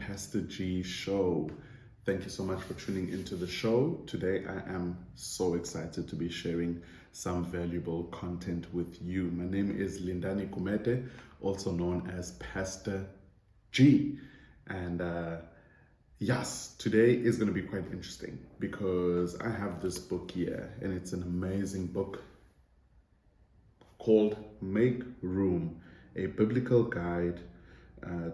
Pastor G show. Thank you so much for tuning into the show. Today I am so excited to be sharing some valuable content with you. My name is Lindani Kumete, also known as Pastor G. And yes, today is going to be quite interesting because I have this book here, and it's an amazing book called Make Room, a biblical guide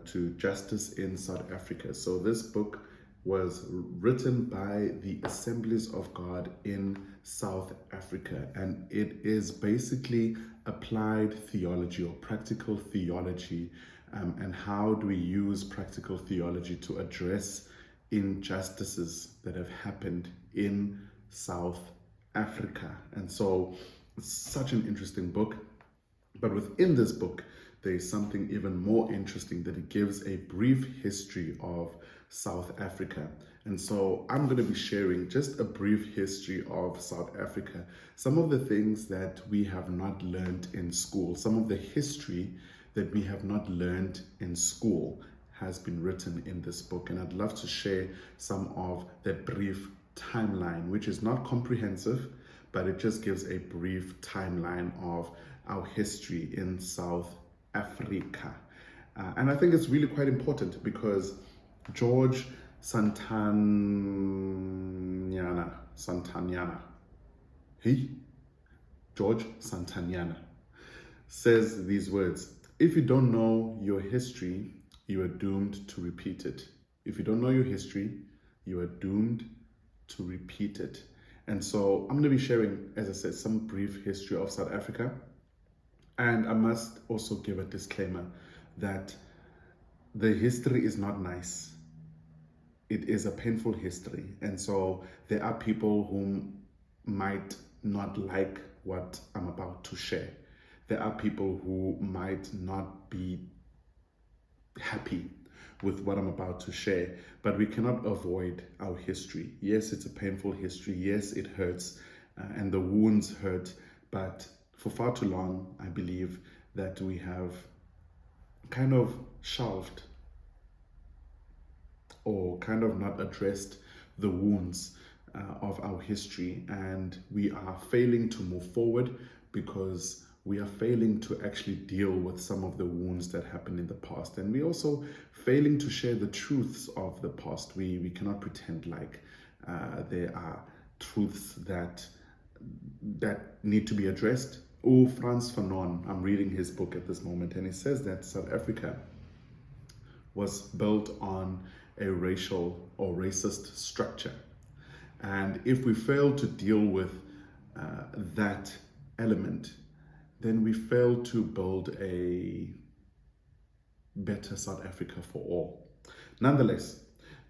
to justice in South Africa. So this book was written by the Assemblies of God in South Africa, and it is basically applied theology or practical theology, and how do we use practical theology to address injustices that have happened in South Africa. And so it's such an interesting book, but within this book there is something even more interesting, that it gives a brief history of South Africa. And so I'm going to be sharing just a brief history of South Africa, some of the things that we have not learned in school, some of the history that we have not learned in school has been written in this book. And I'd love to share some of that brief timeline, which is not comprehensive, but it just gives a brief timeline of our history in South Africa. And I think it's really quite important because George Santanyana, George Santanyana says these words: if you don't know your history, you are doomed to repeat it. If you don't know your history, you are doomed to repeat it. And so I'm going to be sharing, as I said, some brief history of South Africa. And I must also give a disclaimer that the history is not nice. It is a painful history. And so there are people who might not like what I'm about to share. There are people who might not be happy with what I'm about to share, but we cannot avoid our history. Yes, it's a painful history. Yes, it hurts, and the wounds hurt, but for far too long, I believe that we have kind of shelved or kind of not addressed the wounds of our history, and we are failing to move forward because we are failing to actually deal with some of the wounds that happened in the past, and we also failing to share the truths of the past. We cannot pretend like there are truths that need to be addressed. Oh, Frans Fanon, I'm reading his book at this moment, and he says that South Africa was built on a racial or racist structure. And if we fail to deal with that element, then we fail to build a better South Africa for all. Nonetheless,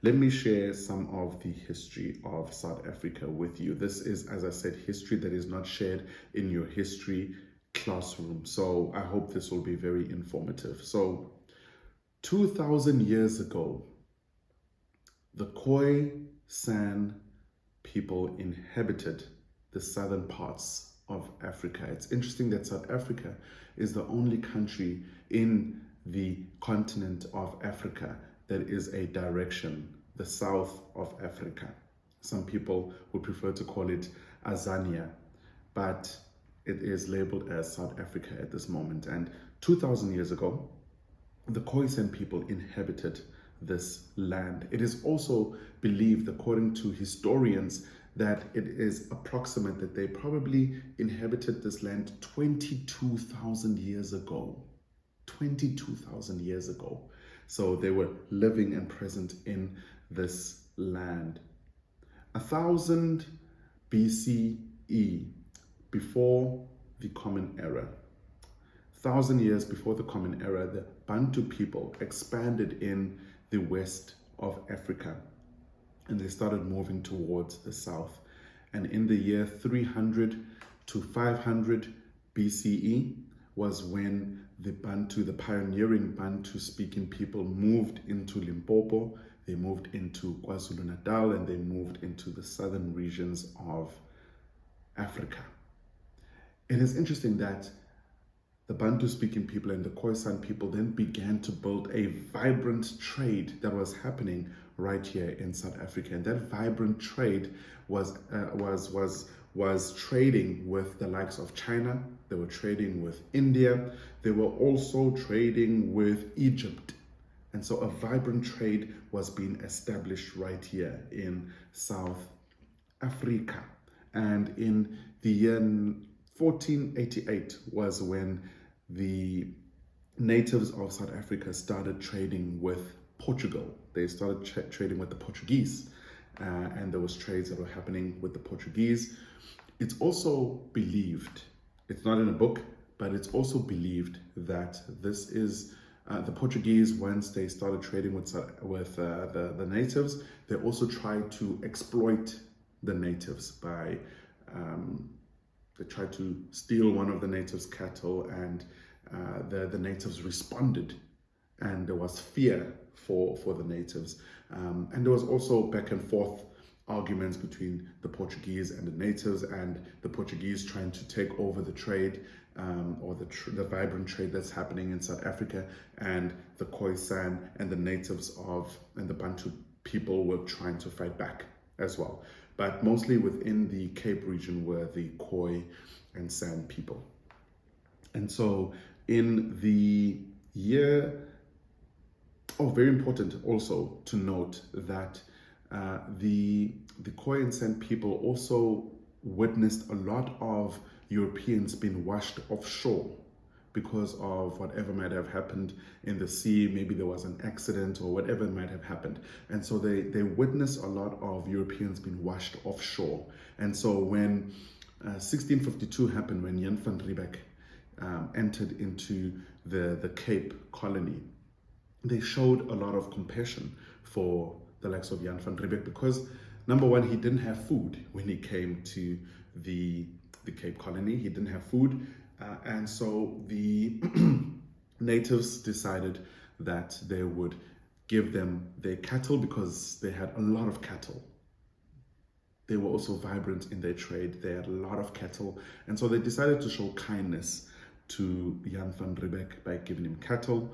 let me share some of the history of South Africa with you. This is, as I said, history that is not shared in your history classroom. So I hope this will be very informative. So 2,000 years ago, the Khoisan people inhabited the southern parts of Africa. It's interesting that South Africa is the only country in the continent of Africa that is a direction, the south of Africa. Some people would prefer to call it Azania, but it is labeled as South Africa at this moment. And 2,000 years ago, the Khoisan people inhabited this land. It is also believed, according to historians, that it is approximate that they probably inhabited this land 22,000 years ago. 22,000 years ago. So they were living and present in this land. 1000 BCE, before the Common Era, 1,000 years before the Common Era, the Bantu people expanded in the west of Africa, and they started moving towards the south. And in the year 300 to 500 BCE was when the Bantu, the pioneering Bantu speaking people, moved into Limpopo, they moved into KwaZulu Natal, and they moved into the southern regions of Africa. It is interesting that the Bantu speaking people and the Khoisan people then began to build a vibrant trade that was happening right here in South Africa. And that vibrant trade was trading with the likes of China. They were trading with India. They were also trading with Egypt. And so a vibrant trade was being established right here in South Africa. And in the year 1488 was when the natives of South Africa started trading with Portugal. They started trading with the Portuguese, and there was trades that were happening with the Portuguese. It's also believed, it's not in a book, but it's also believed that this is the Portuguese, once they started trading with the natives, they also tried to exploit the natives by they tried to steal one of the natives' cattle, and the natives responded, and there was fear for the natives, and there was also back and forth arguments between the Portuguese and the natives, and the Portuguese trying to take over the trade, or the vibrant trade that's happening in South Africa, and the Khoisan and the natives and the Bantu people were trying to fight back as well. But mostly within the Cape region were the Khoi and San people. And so in the year, very important also to note that the Khoi and San people also witnessed a lot of Europeans being washed offshore because of whatever might have happened in the sea. Maybe there was an accident or whatever might have happened. And so they witnessed a lot of Europeans being washed offshore. And so when 1652 happened, when Jan van Riebeeck entered into the Cape colony, they showed a lot of compassion for the likes of Jan van Riebeeck, because number one, he didn't have food when he came to the Cape colony. He didn't have food. And so the natives decided that they would give them their cattle, because they had a lot of cattle. They were also vibrant in their trade. They had a lot of cattle. And so they decided to show kindness to Jan van Riebeeck by giving him cattle,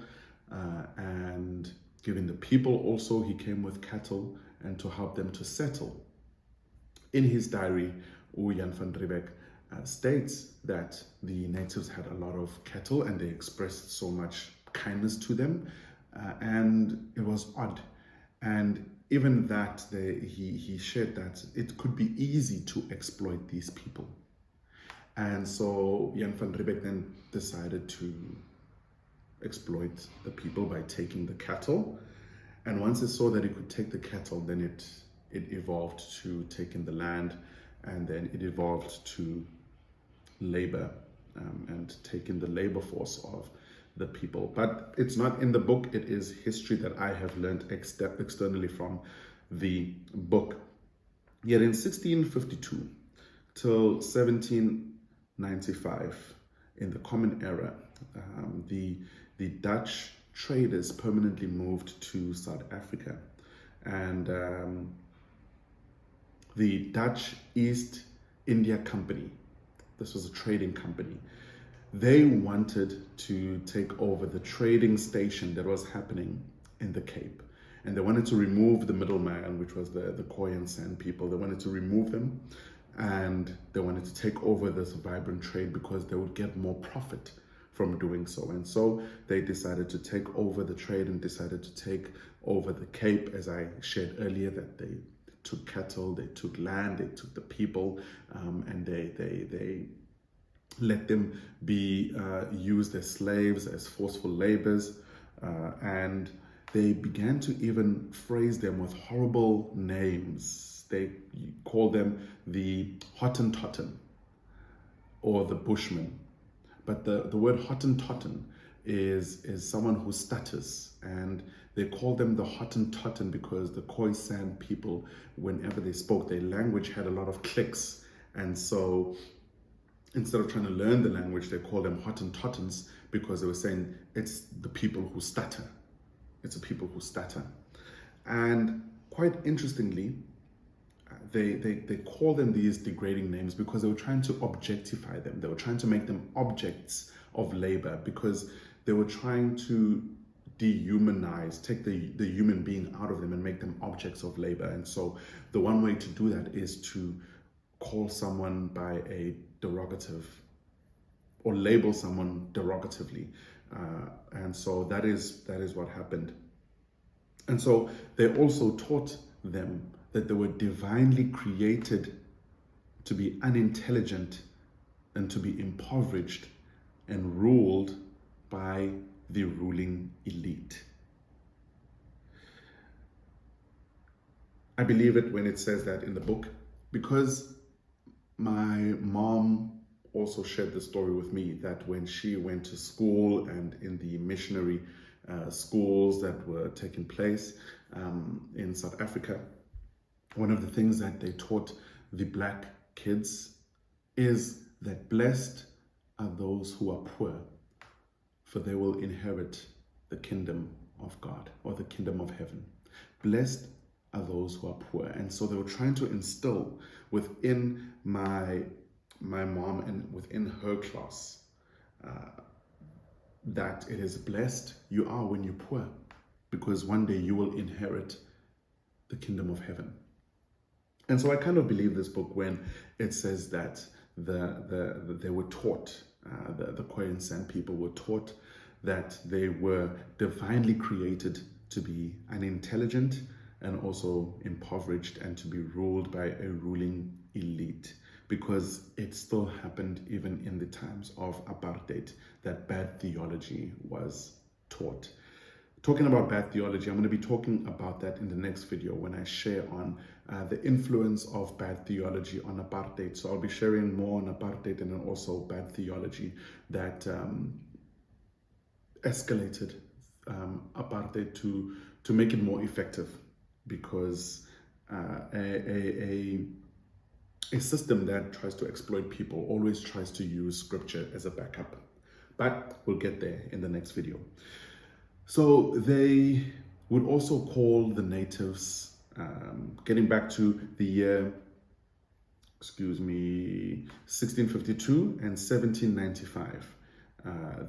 and giving the people also. He came with cattle and to help them to settle. In his diary, Jan van Riebeeck states that the natives had a lot of cattle and they expressed so much kindness to them, and it was odd. And even that, he shared that it could be easy to exploit these people. And so Jan van Riebeeck then decided to exploit the people by taking the cattle. And once he saw that he could take the cattle, then it evolved to taking the land, and then it evolved to labor, and taking the labor force of the people. But it's not in the book. It is history that I have learned externally from the book. Yet in 1652 till 1795, in the Common Era, the Dutch traders permanently moved to South Africa, and the Dutch East India Company, this was a trading company, they wanted to take over the trading station that was happening in the Cape, and they wanted to remove the middleman, which was the Khoi and San people. They wanted to remove them, and they wanted to take over this vibrant trade because they would get more profit from doing so. And so they decided to take over the trade and decided to take over the Cape, as I shared earlier, that they took cattle, they took land, they took the people, and they let them be used as slaves, as forceful laborers, and they began to even phrase them with horrible names. They call them the Hottentotten, or the Bushmen. But the word Hottentotten is someone who stutters, and they call them the Hottentotten because the Khoisan people, whenever they spoke, their language had a lot of clicks, and so instead of trying to learn the language, they call them Hottentottens because they were saying it's the people who stutter. It's the people who stutter. And quite interestingly, they call them these degrading names because they were trying to objectify them. They were trying to make them objects of labor, because they were trying to dehumanize, take the human being out of them and make them objects of labor. And so the one way to do that is to call someone by a derogative, or label someone derogatively. And so that is what happened. And so they also taught them that they were divinely created to be unintelligent and to be impoverished and ruled by the ruling elite. I believe it when it says that in the book, because my mom also shared the story with me that when she went to school and in the missionary schools that were taking place in South Africa, one of the things that they taught the black kids is that blessed are those who are poor, for they will inherit the kingdom of God, or the kingdom of heaven. Blessed are those who are poor. And so they were trying to instill within my mom and within her class that it is blessed you are when you're poor, because one day you will inherit the kingdom of heaven. And so I kind of believe this book when it says that they were taught, the Khoisan people were taught that they were divinely created to be unintelligent and also impoverished and to be ruled by a ruling elite, because it still happened even in the times of apartheid, that bad theology was taught. Talking about bad theology, I'm going to be talking about that in the next video when I share on the influence of bad theology on apartheid. So I'll be sharing more on apartheid and then also bad theology that escalated apartheid to make it more effective, because a system that tries to exploit people always tries to use scripture as a backup. But we'll get there in the next video. So they would also call the natives, getting back to the year, 1652 and 1795,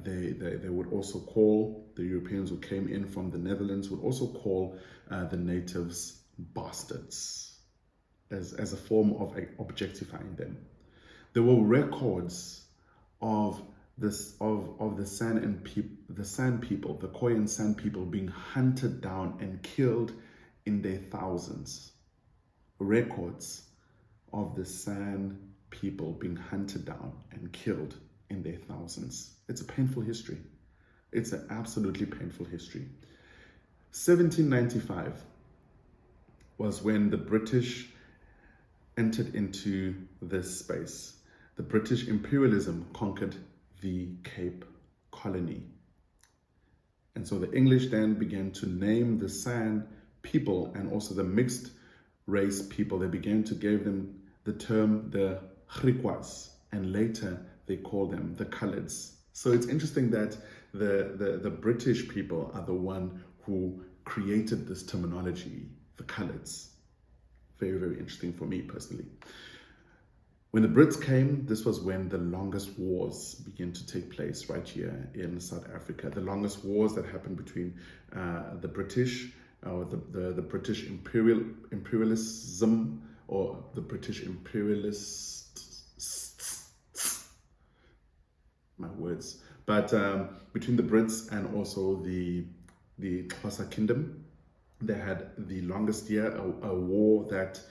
they would also call, the Europeans who came in from the Netherlands would also call the natives bastards as a form of objectifying them. There were records of the San people, the Khoisan people, being hunted down and killed in their thousands. Records of the San people being hunted down and killed in their thousands. It's a painful history. It's an absolutely painful history. 1795 was when the British entered into this space. The British imperialism conquered the Cape Colony. And so the English then began to name the San people and also the mixed race people. They began to give them the term the Griquas, and later they called them the Coloreds. So it's interesting that the British people are the one who created this terminology, the Coloreds. Very, very interesting for me personally. When the Brits came, this was when the longest wars began to take place right here in South Africa. The longest wars that happened between the British, or the British imperialism, or the British imperialists, my words, but between the Brits and also the Khoisan Kingdom. They had the longest year, a war that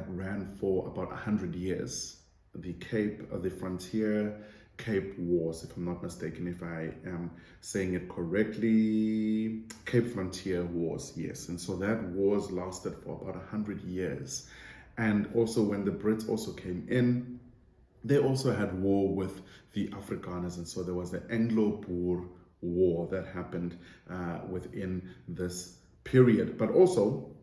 ran for about 100 years. The Frontier Cape Wars, if I'm not mistaken, if I am saying it correctly, Cape Frontier Wars, yes. And so that wars lasted for about 100 years. And also when the Brits also came in, they also had war with the Afrikaners. And so there was the Anglo-Boer War that happened within this period. But also,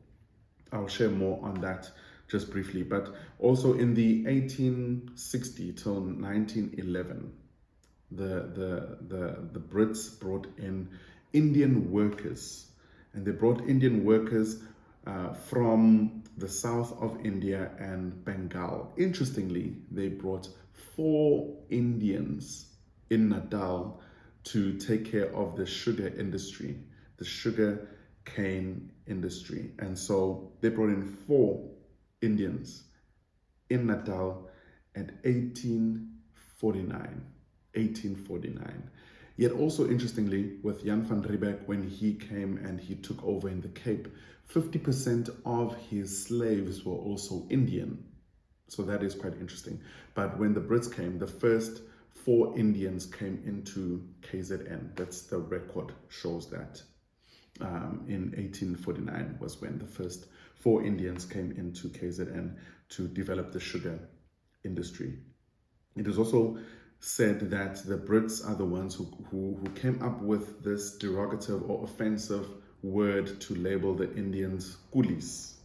I'll share more on that just briefly, but also in the 1860 till 1911, the Brits brought in Indian workers, and they brought Indian workers from the south of India and Bengal. Interestingly, they brought 4 Indians in Natal to take care of the sugar industry, the sugar cane industry. And so they brought in 4 Indians in Natal at 1849. Yet also interestingly, with Jan van Riebeck, when he came and he took over in the Cape, 50% of his slaves were also Indian. So that is quite interesting. But when the Brits came, the first 4 Indians came into KZN. That's the record shows that. In 1849 was when the first 4 Indians came into KZN to develop the sugar industry. It is also said that the Brits are the ones who came up with this derogative or offensive word to label the Indians coolies.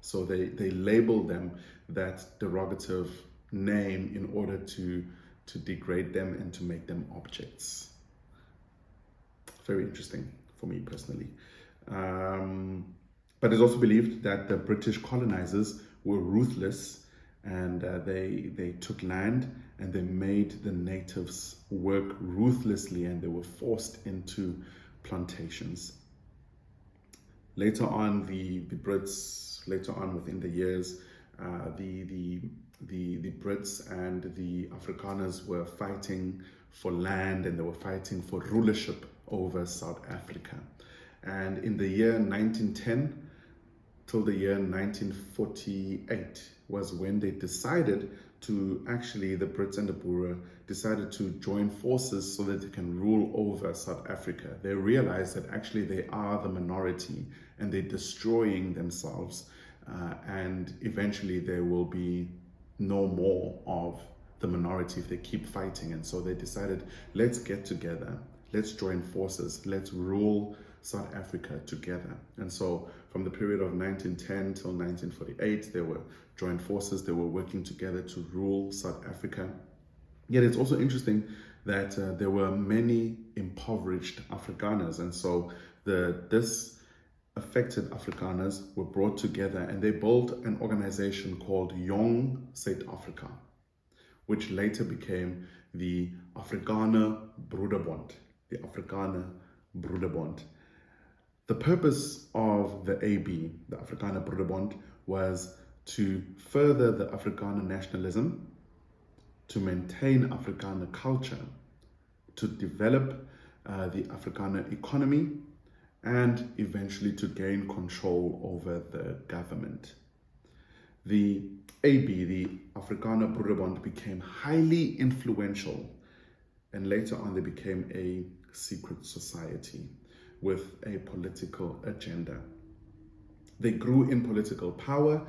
So they labeled them that derogative name in order to degrade them and to make them objects. Very interesting for me personally. But it's also believed that the British colonizers were ruthless, and they took land and they made the natives work ruthlessly, and they were forced into plantations. Later on, the Brits, later on within the years, the Brits and the Afrikaners were fighting for land, and they were fighting for rulership over South Africa. And in the year 1910 till the year 1948 was when they decided to actually, the Brits and the Boer decided to join forces so that they can rule over South Africa. They realized that actually they are the minority and they're destroying themselves, and eventually there will be no more of the minority if they keep fighting. And so they decided, let's get together, let's join forces, let's rule South Africa together. And so from the period of 1910 till 1948, they were joined forces, they were working together to rule South Africa. Yet it's also interesting that there were many impoverished Afrikaners, and so the disaffected Afrikaners were brought together and they built an organization called Young South Africa, which later became the Afrikaner Broederbond, the Afrikaner Broederbond. The purpose of the AB, the Afrikaner Broederbond, was to further the Afrikaner nationalism, to maintain Afrikaner culture, to develop the Afrikaner economy, and eventually to gain control over the government. The AB, the Afrikaner Broederbond, became highly influential, and later on they became a secret society with a political agenda. They grew in political power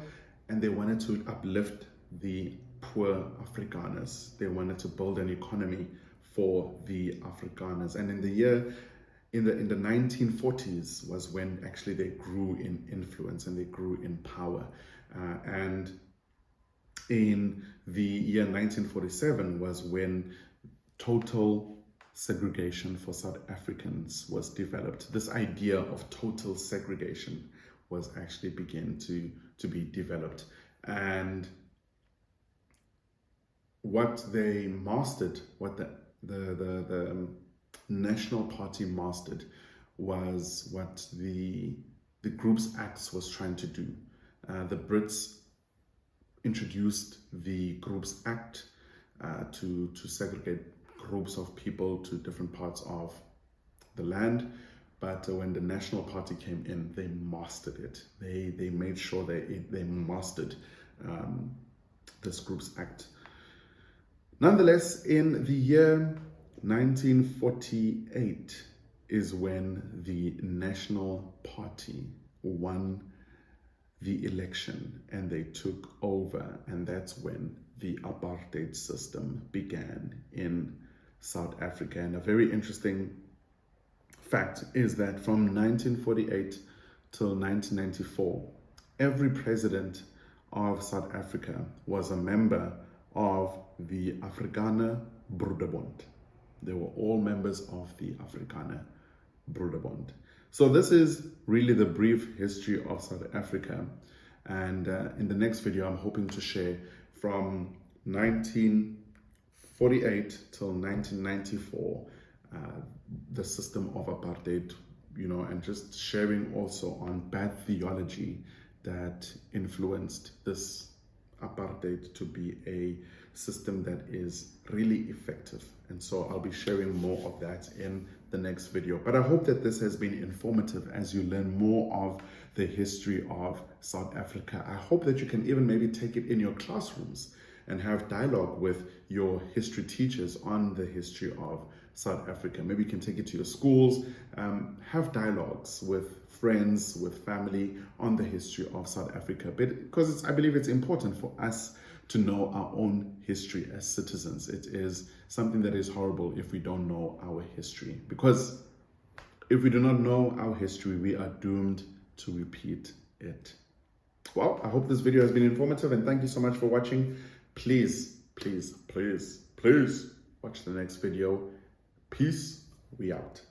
and they wanted to uplift the poor Afrikaners. They wanted to build an economy for the Afrikaners. And in the 1940s was when actually they grew in influence and they grew in power. And in the year 1947 was when total segregation for South Africans was developed. This idea of total segregation was actually began to be developed. And what they mastered, what the National Party mastered, was what the Groups Acts was trying to do. The Brits introduced the Groups Act to segregate groups of people to different parts of the land, but when the National Party came in, they mastered it. They made sure they mastered this Groups Act. Nonetheless, in the year 1948 is when the National Party won the election and they took over, and that's when the apartheid system began in South Africa. And a very interesting fact is that from 1948 till 1994, every president of South Africa was a member of the Afrikaner Broederbond. They were all members of the Afrikaner Broederbond. So this is really the brief history of South Africa. And in the next video, I'm hoping to share from 19 48 till 1994, the system of apartheid, and just sharing also on bad theology that influenced this apartheid to be a system that is really effective. And so I'll be sharing more of that in the next video. But I hope that this has been informative as you learn more of the history of South Africa. I hope that you can even maybe take it in your classrooms and have dialogue with your history teachers on the history of South Africa. Maybe you can take it to your schools, have dialogues with friends, with family on the history of South Africa. Because I believe it's important for us to know our own history as citizens. It is something that is horrible if we don't know our history. Because if we do not know our history, we are doomed to repeat it. Well, I hope this video has been informative, and thank you so much for watching. Please, please, please, please watch the next video. Peace. We out.